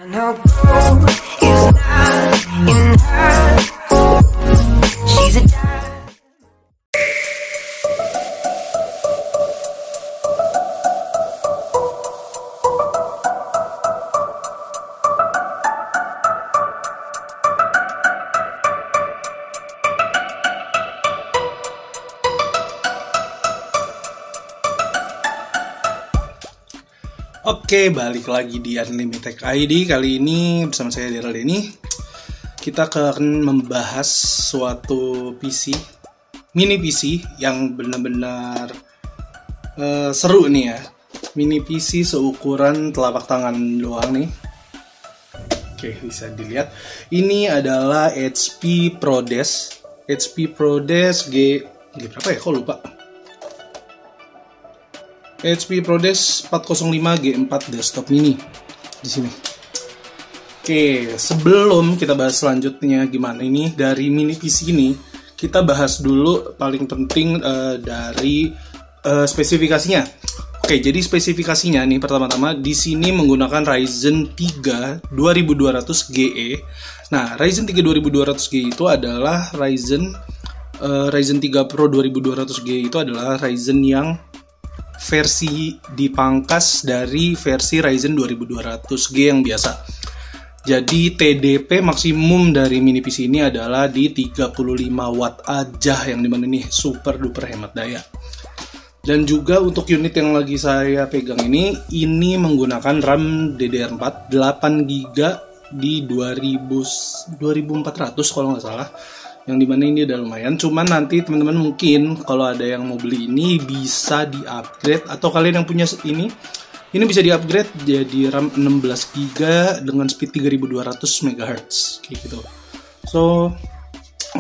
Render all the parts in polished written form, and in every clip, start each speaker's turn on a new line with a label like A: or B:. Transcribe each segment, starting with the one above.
A: I know gold is not in her. She's a
B: Oke, balik lagi di Unlimited ID. Kali ini bersama saya Daryl Denny. Kita akan membahas suatu PC, mini PC yang benar-benar seru nih ya. Mini PC seukuran telapak tangan doang nih. Oke, bisa dilihat. Ini adalah HP ProDesk. HP ProDesk G berapa ya? Kok lupa? HP ProDesk 405 G4 desktop mini di sini. Oke, sebelum kita bahas selanjutnya gimana ini dari mini PC ini, kita bahas dulu paling penting dari spesifikasinya. Oke, jadi spesifikasinya nih pertama-tama di sini menggunakan Ryzen 3 2200 GE. Nah, Ryzen 3 2200 GE itu adalah Ryzen 3 Pro 2200 GE itu adalah Ryzen yang versi dipangkas dari versi Ryzen 2200G yang biasa. Jadi TDP maksimum dari mini PC ini adalah di 35 watt aja, yang dimana ini super duper hemat daya. Dan juga untuk unit yang lagi saya pegang ini menggunakan RAM DDR4 8GB di 2400 kalau nggak salah. Yang dimana ini udah lumayan, cuman nanti teman-teman mungkin kalau ada yang mau beli ini bisa di-upgrade, atau kalian yang punya ini bisa di-upgrade jadi RAM 16GB dengan speed 3200 MHz kayak gitu. So,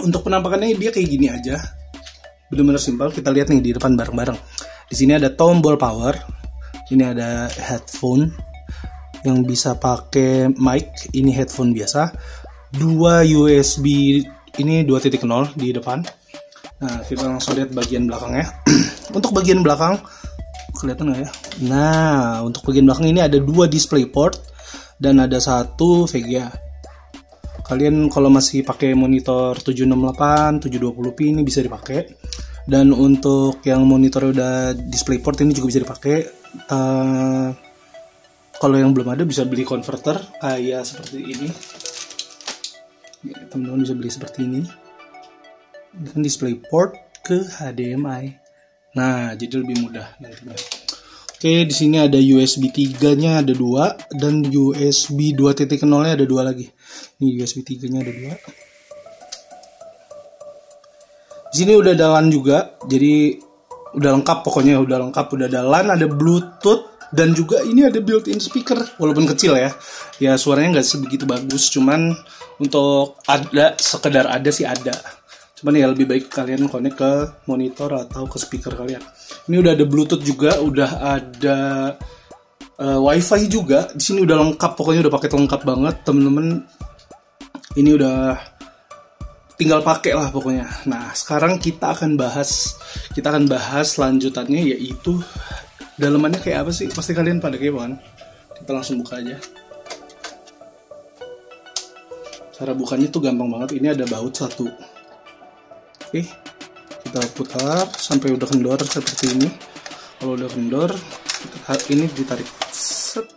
B: untuk penampakannya dia kayak gini aja. Benar-benar simpel. Kita lihat nih di depan bareng-bareng. Di sini ada tombol power. Ini ada headphone yang bisa pakai mic, ini headphone biasa. Dua USB ini 2.0 di depan. Nah, kita langsung lihat bagian belakangnya. Untuk bagian belakang, kelihatan nggak ya? Nah, untuk bagian belakang ini ada 2 DisplayPort dan ada 1 VGA. Kalian kalau masih pakai monitor 768, 720p ini bisa dipakai. Dan untuk yang monitor udah DisplayPort ini juga bisa dipakai. Kalau yang belum ada bisa beli converter kayak seperti ini. Ya, teman-teman bisa beli seperti ini. Ini kan DisplayPort ke HDMI. Nah, jadi lebih mudah nantinya. Oke, di sini ada USB 3-nya ada 2 dan USB 2.0-nya ada 2 lagi. Ini USB 3-nya ada 2. Di sini udah ada LAN juga, jadi udah lengkap pokoknya, udah lengkap, udah ada LAN, ada Bluetooth. Dan juga ini ada built-in speaker, walaupun kecil ya. Ya suaranya nggak sebegitu bagus, cuman untuk sekedar ada sih ada. Cuman ya lebih baik kalian connect ke monitor atau ke speaker kalian. Ini udah ada Bluetooth juga, udah ada WiFi juga. Di sini udah lengkap, pokoknya udah paket lengkap banget, temen-temen. Ini udah tinggal pakai lah pokoknya. Nah, sekarang kita akan bahas lanjutannya, yaitu dalamannya kayak apa sih? Pasti kalian pada kepo kan? Kita langsung buka aja. Cara bukanya tuh gampang banget. Ini ada baut 1. Oke, kita putar sampai udah kendor seperti ini. Kalau udah kendor, ini ditarik. Set.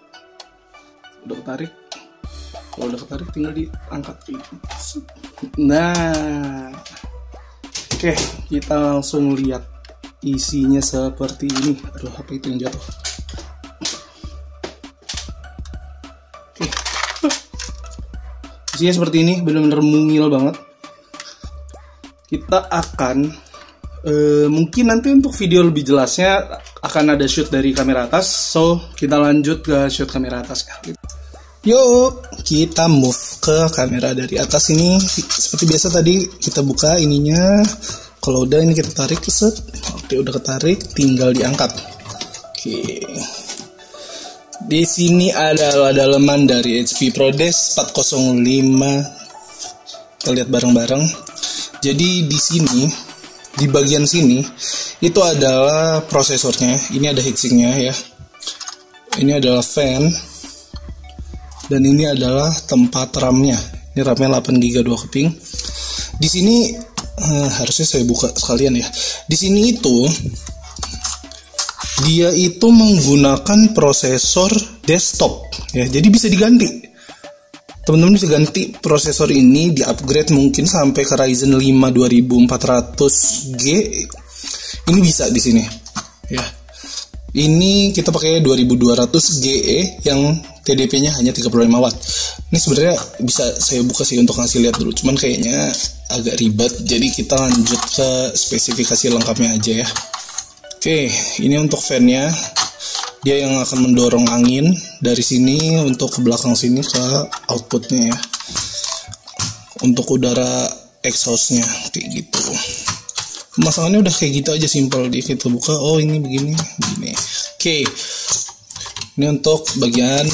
B: Udah ketarik. Kalau udah ketarik tinggal diangkat. Set. Nah, oke, kita langsung lihat isinya seperti ini. Aduh, apa itu yang jatuh? Oke. Isinya seperti ini, benar-benar mungil banget. Kita akan mungkin nanti untuk video lebih jelasnya akan ada shoot dari kamera atas. So, kita lanjut ke shoot kamera atas. Yuk, kita move ke kamera dari atas ini. Seperti biasa tadi kita buka ininya. Kalau udah ini kita tarik, set. Oke, udah ketarik, tinggal diangkat. Oke. Di sini adalah dalaman dari HP ProDesk 405. Kita lihat bareng-bareng. Jadi di sini, di bagian sini itu adalah prosesornya. Ini ada heatsinknya ya. Ini adalah fan. Dan ini adalah tempat RAM-nya. Ini RAM-nya 8GB 2 keping. Di sini harusnya saya buka sekalian ya. Di sini itu dia itu menggunakan prosesor desktop ya. Jadi bisa diganti. Teman-teman bisa ganti prosesor ini, di-upgrade mungkin sampai ke Ryzen 5 2400G. Ini bisa di sini. Ya. Ini kita pakai 2200 GE yang TDP-nya hanya 35 watt. Ini sebenarnya bisa saya buka sih untuk ngasih lihat dulu, cuman kayaknya agak ribet. Jadi kita lanjut ke spesifikasi lengkapnya aja ya. Oke, ini untuk fan-nya. Dia yang akan mendorong angin dari sini untuk ke belakang sini ke outputnya ya. Untuk udara exhaust-nya kayak gitu. Pemasangannya udah kayak gitu aja, simple. Kita buka, oh ini begini. Oke. Ini untuk bagian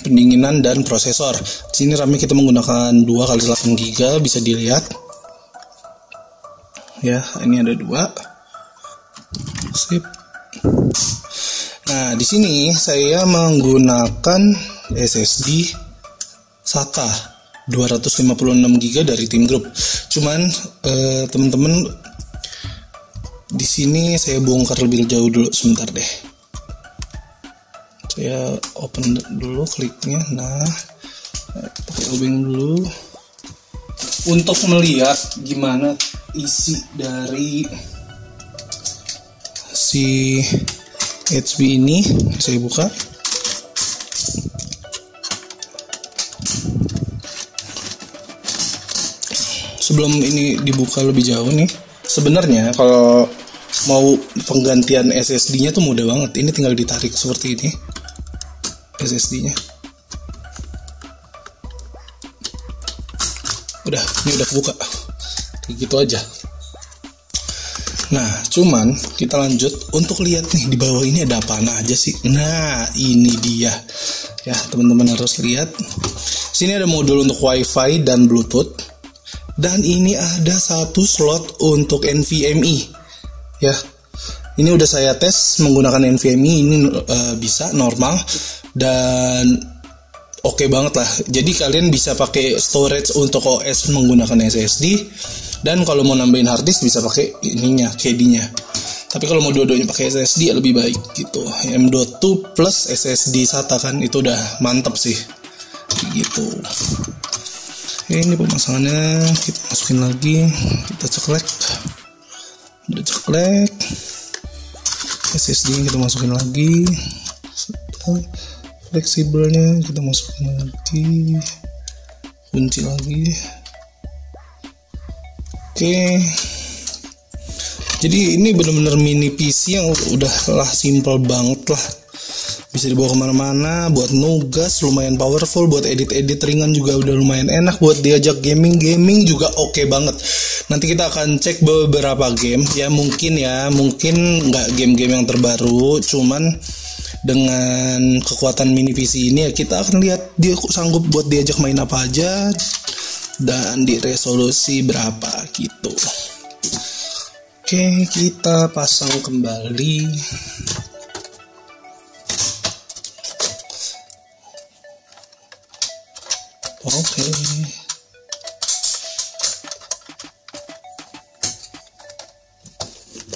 B: pendinginan dan prosesor. Di sini RAM-nya kita menggunakan 2x8GB, bisa dilihat. Ya, ini ada 2. Sip. Nah, di sini saya menggunakan SSD SATA 256GB dari Team Group. Cuman teman-teman, di sini saya bongkar lebih jauh dulu sebentar deh. Saya open dulu kliknya. Nah, pakai obeng dulu untuk melihat gimana isi dari si HP ini. Saya buka. Sebelum ini dibuka lebih jauh nih, sebenarnya kalau mau penggantian SSD-nya tuh mudah banget. Ini tinggal ditarik seperti ini SSD-nya. Udah, ini udah kebuka. Kayak gitu aja. Nah, cuman kita lanjut untuk lihat nih di bawah ini ada apa aja sih. Nah, ini dia. Ya, teman-teman harus lihat. Sini ada modul untuk WiFi dan Bluetooth. Dan ini ada satu slot untuk NVMe. Ya. Ini udah saya tes menggunakan NVMe, ini bisa normal dan oke banget lah. Jadi kalian bisa pakai storage untuk OS menggunakan SSD. Dan kalau mau nambahin hard disk bisa pakai ininya, KD-nya. Tapi kalau mau dua-duanya pakai SSD ya lebih baik gitu. M.2 plus SSD SATA kan itu udah mantap sih. Gitu. Ini pemasangannya kita masukin lagi, kita ceklek. Udah ceklek. SSD-nya kita masukin lagi. Fleksibelnya kita masukin lagi. Kunci lagi. Oke, jadi ini bener-bener mini PC yang udahlah simple banget lah, bisa dibawa kemana-mana, buat nugas lumayan powerful, buat edit-edit ringan juga udah lumayan enak, buat diajak gaming juga oke banget. Nanti kita akan cek beberapa game ya, mungkin nggak game-game yang terbaru, cuman dengan kekuatan mini PC ini ya kita akan lihat dia sanggup buat diajak main apa aja dan di resolusi berapa gitu. Oke, kita pasang kembali. Oke.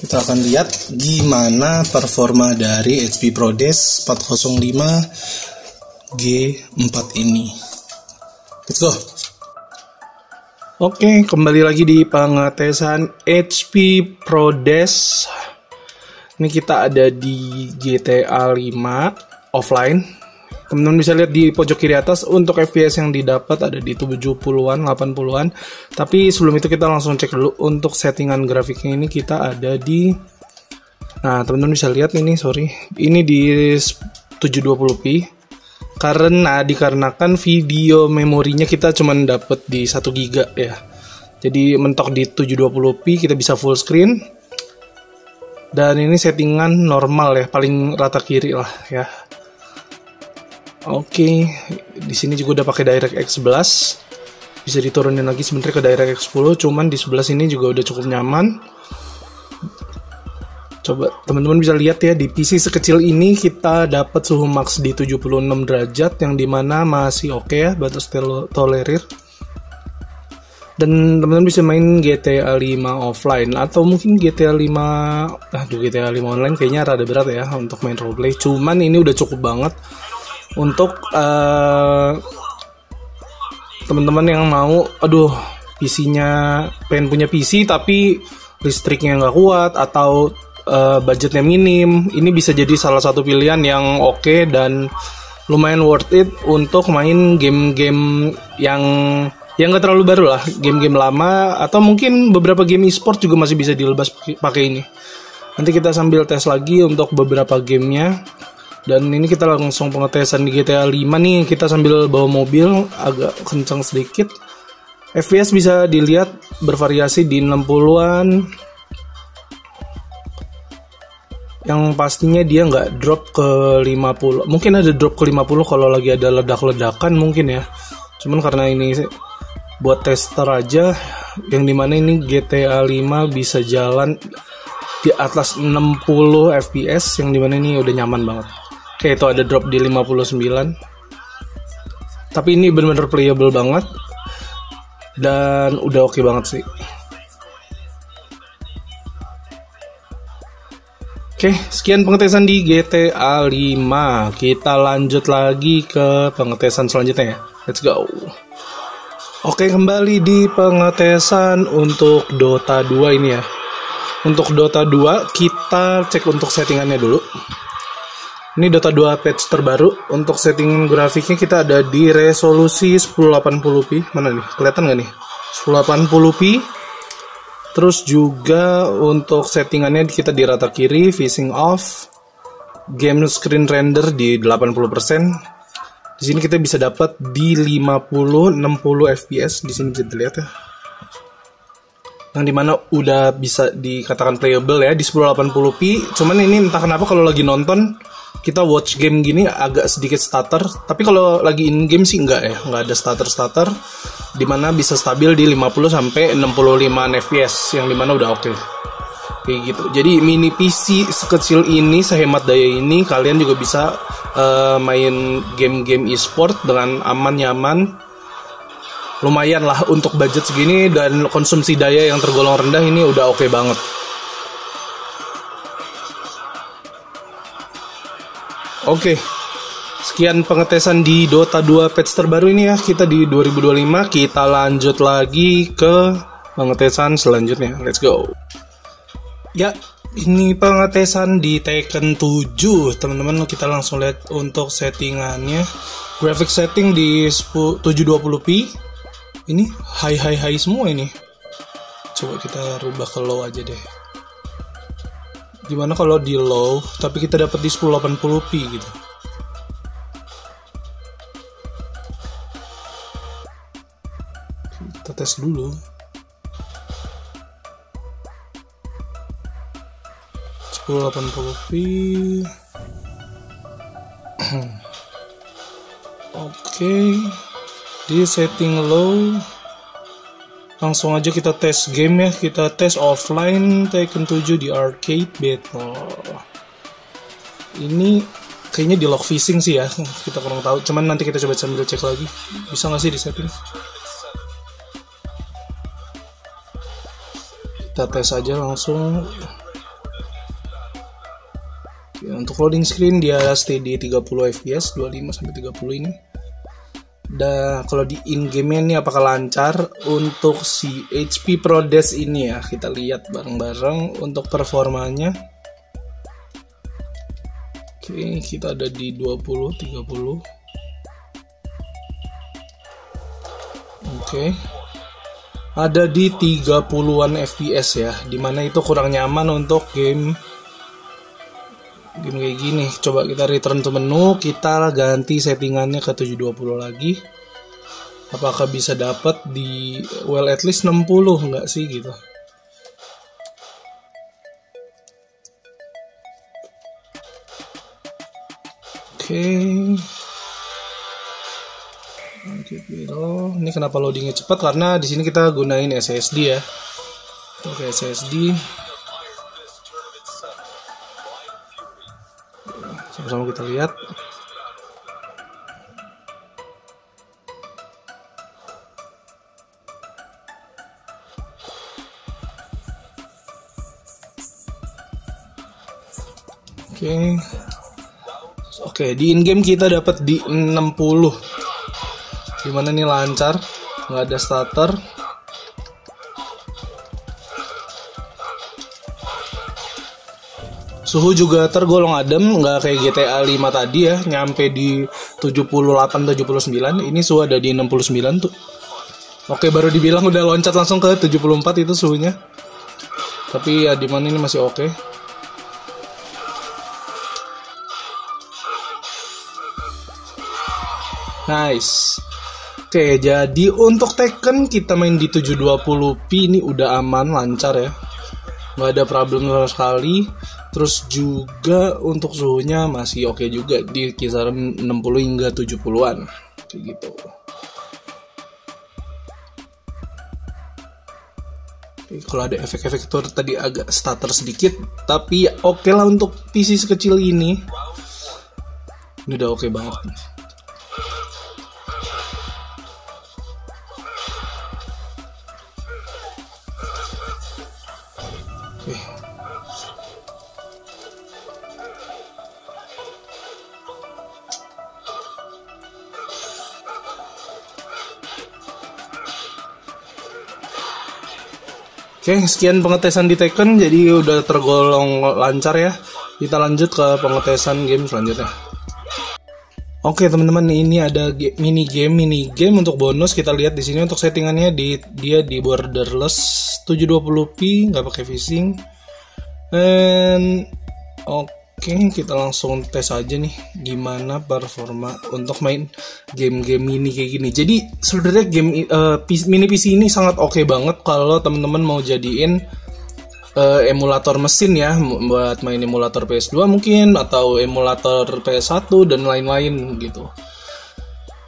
B: Kita akan lihat gimana performa dari HP ProDes 405 G4 ini. Let's go. Oke, kembali lagi di pengetesan HP ProDes. Ini kita ada di GTA 5 offline. Teman-teman bisa lihat di pojok kiri atas untuk FPS yang didapat ada di 70-an, 80-an. Tapi sebelum itu kita langsung cek dulu untuk settingan grafiknya. Ini kita ada di, nah teman-teman bisa lihat ini, ini di 720p. Dikarenakan video memorinya kita cuman dapet di 1 GB ya. Jadi mentok di 720p, kita bisa full screen. Dan ini settingan normal ya, paling rata kiri lah ya. Oke, di sini juga udah pakai DirectX 11. Bisa diturunin lagi sebenarnya ke DirectX 10, cuman di sebelah sini juga udah cukup nyaman. Coba teman-teman bisa lihat ya, di PC sekecil ini kita dapat suhu max di 76 derajat, yang dimana masih oke ya, batas tolerir. Dan teman-teman bisa main GTA 5 offline atau mungkin GTA 5 GTA 5 online kayaknya rada berat ya untuk main roleplay. Cuman ini udah cukup banget untuk teman-teman yang mau PC-nya pengen punya PC tapi listriknya nggak kuat atau budgetnya minim. Ini bisa jadi salah satu pilihan yang oke dan lumayan worth it untuk main game-game yang nggak terlalu baru lah, game-game lama atau mungkin beberapa game e-sport juga masih bisa dilebas pakai ini. Nanti kita sambil tes lagi untuk beberapa gamenya. Dan ini kita langsung pengetesan di GTA 5 nih, kita sambil bawa mobil agak kencang sedikit. FPS bisa dilihat bervariasi di 60-an. Yang pastinya dia nggak drop ke 50. Mungkin ada drop ke 50 kalau lagi ada ledak-ledakan mungkin ya. Cuman karena ini buat tester aja, yang dimana ini GTA 5 bisa jalan di atas 60 fps, yang dimana ini udah nyaman banget. Oke, itu ada drop di 59. Tapi ini benar-benar playable banget dan udah oke banget sih. Oke, sekian pengetesan di GTA 5. Kita lanjut lagi ke pengetesan selanjutnya ya. Let's go. Oke, kembali di pengetesan untuk Dota 2 ini ya. Untuk Dota 2 kita cek untuk settingannya dulu. Ini Dota 2 patch terbaru. Untuk setting grafiknya kita ada di resolusi 1080p. Mana nih? Kelihatan nggak nih? 1080p. Terus juga untuk settingannya kita di rata kiri, facing off. Game screen render di 80%. Di sini kita bisa dapat di 50-60 fps. Di sini bisa dilihat ya. Yang dimana udah bisa dikatakan playable ya di 1080p. Cuman ini entah kenapa kalau lagi nonton kita watch game gini agak sedikit stutter. Tapi kalau lagi in game sih enggak ya, enggak ada stutter. Dimana bisa stabil di 50 sampai 65 fps, yang dimana udah oke. Kayak gitu. Jadi mini PC sekecil ini, sehemat daya ini, kalian juga bisa main game-game e-sport dengan aman, nyaman. Lumayan lah untuk budget segini dan konsumsi daya yang tergolong rendah, ini udah oke banget. Oke, sekian pengetesan di Dota 2 patch terbaru ini ya. Kita di 2025, kita lanjut lagi ke pengetesan selanjutnya. Let's go. Ya, ini pengetesan di Tekken 7. Teman-teman, kita langsung lihat untuk settingannya. Graphic setting di 720p. Ini high semua ini. Coba kita rubah ke low aja deh. Gimana kalau di low tapi kita dapat di 1080p gitu. Kita tes dulu. Oke, di setting low. Langsung aja kita tes game ya. Kita tes offline Tekken 7 di arcade battle. Ini kayaknya di lock phishing sih ya. Kita kurang tahu. Cuman nanti kita coba sambil cek lagi. Bisa nggak sih di setting? Kita tes aja langsung. Ya, untuk loading screen dia stay di 30 fps, 25 sampai 30 ini. Dan kalau di in-game-nya ini apakah lancar untuk si HP Pro Dash ini ya, kita lihat bareng-bareng untuk performanya. Oke, kita ada di 20, 30. Oke. Ada di 30-an fps ya, dimana itu kurang nyaman untuk game kayak gini. Coba kita return to menu, kita ganti settingannya ke 720 lagi. Apakah bisa dapat di at least 60 enggak sih gitu. Oke. Ini kenapa loadingnya cepat? Karena di sini kita gunain SSD ya. Oke, SSD. Sama-sama kita lihat. Oke, di in-game kita dapat di 60. Gimana nih, lancar, nggak ada stutter. Suhu juga tergolong adem, nggak kayak GTA 5 tadi ya, nyampe di 78-79. Ini suhu ada di 69 tuh. Oke, baru dibilang udah loncat langsung ke 74 itu suhunya. Tapi ya di mana ini masih oke. Nice. Oke, jadi untuk Tekken kita main di 720p, ini udah aman, lancar ya. Nggak ada problem sama sekali. Terus juga untuk suhunya masih oke juga, di kisaran 60 hingga 70-an. Kayak gitu. Kalau ada efek-efek itu tadi agak stutter sedikit, tapi ya oke lah untuk PC sekecil ini. Ini udah oke banget. Oke, sekian pengetesan di Tekken, jadi udah tergolong lancar ya. Kita lanjut ke pengetesan game selanjutnya. Oke teman-teman, ini ada mini game untuk bonus. Kita lihat di sini untuk settingannya, dia di borderless 720p, nggak pakai VSync. Oke, kita langsung tes aja nih gimana performa untuk main game-game mini kayak gini. Jadi sebenarnya game mini PC ini sangat oke banget kalau teman-teman mau jadiin emulator mesin ya, buat main emulator PS2 mungkin, atau emulator PS1 dan lain-lain gitu.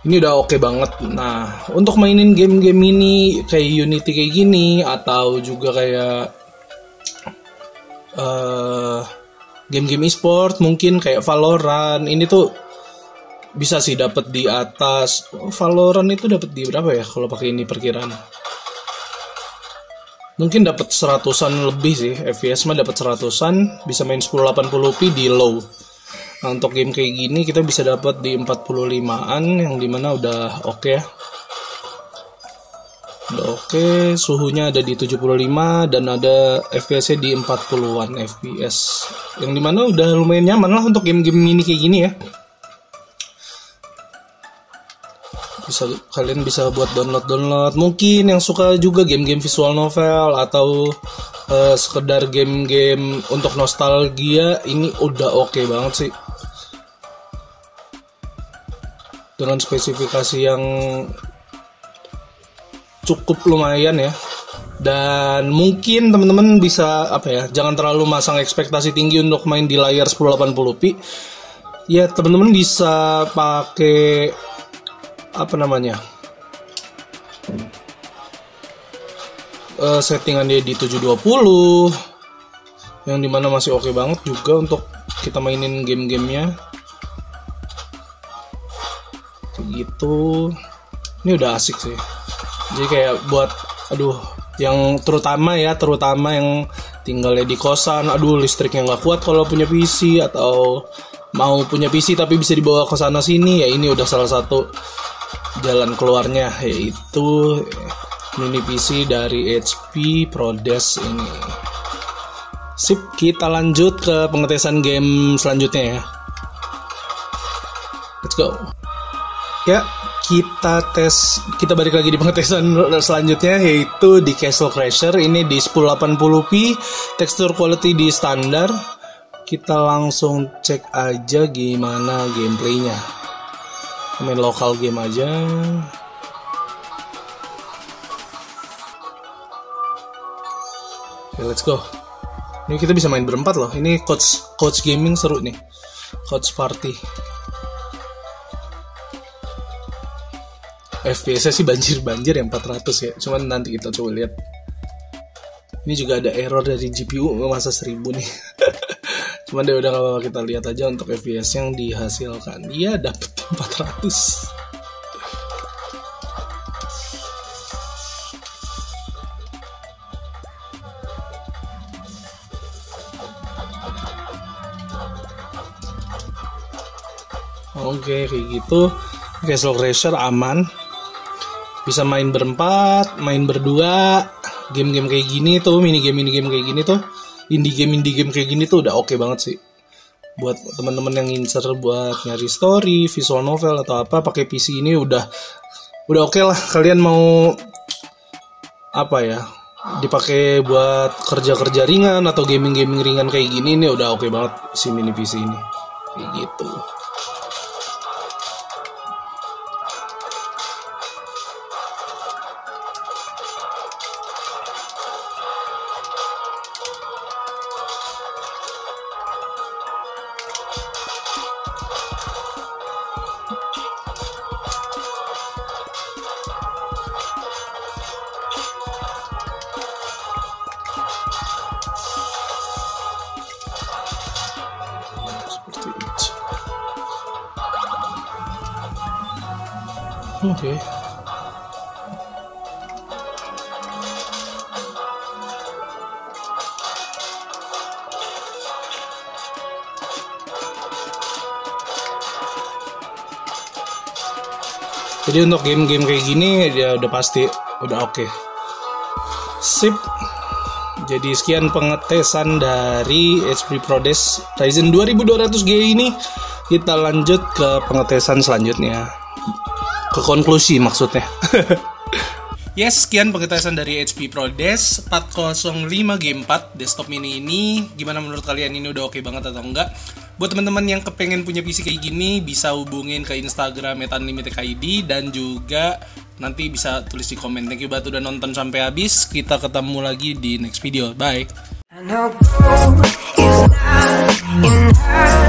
B: Ini udah oke banget. Nah, untuk mainin game-game ini kayak Unity kayak gini, atau juga kayak game-game e-sport mungkin kayak Valorant, ini tuh bisa sih dapat di atas. Valorant itu dapat di berapa ya kalau pakai ini perkiraan? Mungkin dapat 100-an lebih sih. FPS mah dapat 100-an, bisa main 1080p di low. Nah, untuk game kayak gini kita bisa dapat di 45-an, yang dimana udah oke ya. Udah oke, suhunya ada di 75 dan ada FPS-nya di 40-an FPS. Yang dimana udah lumayan nyaman lah untuk game-game mini kayak gini ya. Kalian bisa buat download. Mungkin yang suka juga game-game visual novel atau sekedar game-game untuk nostalgia, ini udah oke banget sih. Dengan spesifikasi yang cukup lumayan ya. Dan mungkin teman-teman bisa jangan terlalu masang ekspektasi tinggi untuk main di layar 1080p. Ya, teman-teman bisa pakai settingan dia di 720, yang dimana masih oke banget juga untuk kita mainin game-gamenya gitu. Ini udah asik sih. Jadi kayak buat yang terutama yang tinggalnya di kosan, listriknya nggak kuat kalau punya PC, atau mau punya PC tapi bisa dibawa ke sana sini, ya ini udah salah satu jalan keluarnya, yaitu mini PC dari HP ProDes ini. Sip, kita lanjut ke pengetesan game selanjutnya ya. Let's go. Ya, kita balik lagi di pengetesan selanjutnya, yaitu di Castle Crasher. Ini di 1080p, tekstur quality di standar. Kita langsung cek aja gimana gameplaynya. Main lokal game aja. Oke, let's go. Ini kita bisa main berempat loh. Ini coach gaming seru nih. Coach party. FPS-nya sih banjir yang 400 ya. Cuman nanti kita coba lihat. Ini juga ada error dari GPU, masa 1000 nih. Cuma deh udah, kalau kita lihat aja untuk FPS yang dihasilkan. Iya, dapet 400. Oke, kayak gitu. Castle Crasher aman. Bisa main berempat, main berdua. Game-game kayak gini tuh, minigame kayak gini tuh, indie game kayak gini tuh udah oke banget sih. Buat teman-teman yang ngincer buat nyari story, visual novel atau apa, pakai PC ini udah oke lah. Kalian mau apa ya? Dipakai buat kerja-kerja ringan atau gaming ringan kayak gini, ini udah oke banget si mini PC ini. Kayak gitu. Oke. Jadi untuk game-game kayak gini ya udah pasti udah oke. Sip. Jadi sekian pengetesan dari HP ProDes Ryzen 2200G ini. Kita lanjut ke pengetesan selanjutnya. Ke konklusi maksudnya. Yes, sekian pengetesan dari HP ProDes 405G4 desktop mini ini. Gimana menurut kalian, ini udah oke banget atau enggak? Buat teman-teman yang kepengen punya PC kayak gini, bisa hubungin ke Instagram @unlimitedid dan juga nanti bisa tulis di komen. Thank you banget udah nonton sampai habis. Kita ketemu lagi di next video. Bye.
A: I know gold is not in her.